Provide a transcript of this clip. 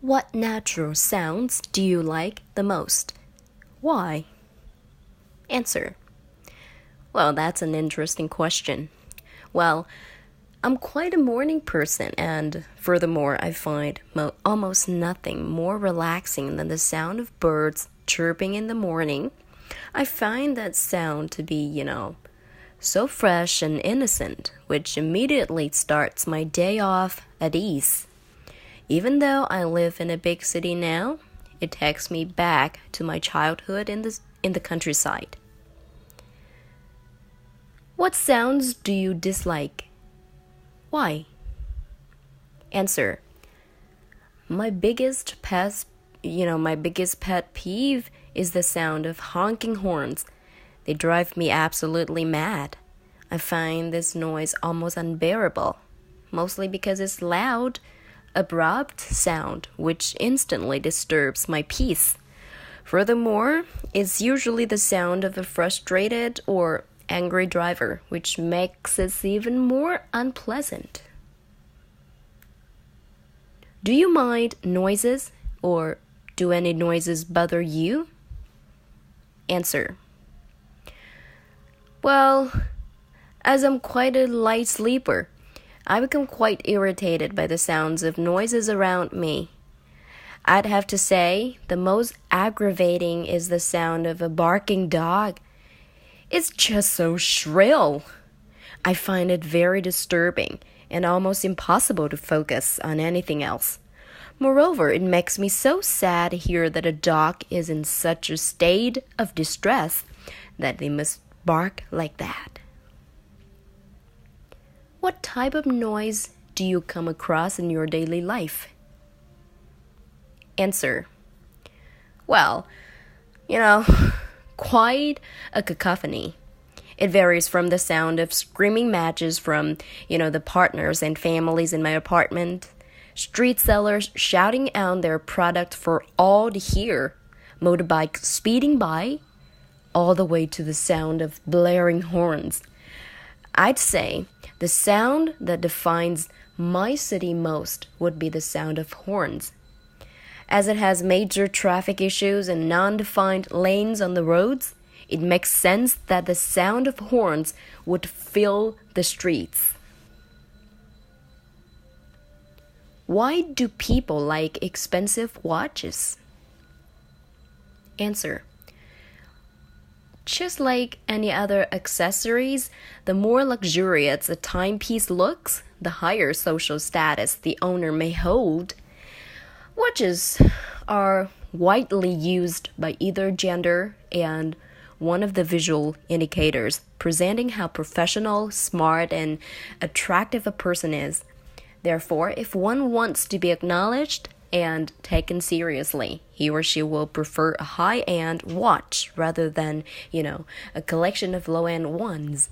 What natural sounds do you like the most? Why? Answer. Well, that's an interesting question. Well, I'm quite a morning person, and furthermore, I find almost nothing more relaxing than the sound of birds chirping in the morning. I find that sound to be, so fresh and innocent, which immediately starts my day off at ease. Even though I live in a big city now, it takes me back to my childhood in the countryside. What sounds do you dislike? Why? Answer. My biggest pet peeve is the sound of honking horns. They drive me absolutely mad. I find this noise almost unbearable, mostly because it's loud, abrupt sound which instantly disturbs my peace. Furthermore, it's usually the sound of a frustrated or angry driver, which makes it even more unpleasant. Do you mind noises, or do any noises bother you? Answer. Well, as I'm quite a light sleeper, I become quite irritated by the sounds of noises around me. I'd have to say the most aggravating is the sound of a barking dog. It's just so shrill. I find it very disturbing and almost impossible to focus on anything else. Moreover, it makes me so sad to hear that a dog is in such a state of distress that they must bark like that. What type of noise do you come across in your daily life? Answer. Well, quite a cacophony. It varies from the sound of screaming matches from, the partners and families in my apartment, street sellers shouting out their product for all to hear, motorbikes speeding by, all the way to the sound of blaring horns. I'd say the sound that defines my city most would be the sound of horns. As it has major traffic issues and non-defined lanes on the roads, it makes sense that the sound of horns would fill the streets. Why do people like expensive watches? Answer. Just like any other accessories, the more luxurious a timepiece looks, the higher social status the owner may hold. Watches are widely used by either gender and one of the visual indicators presenting how professional, smart, and attractive a person is. Therefore, if one wants to be acknowledged and taken seriously, he or she will prefer a high-end watch rather than, a collection of low-end ones.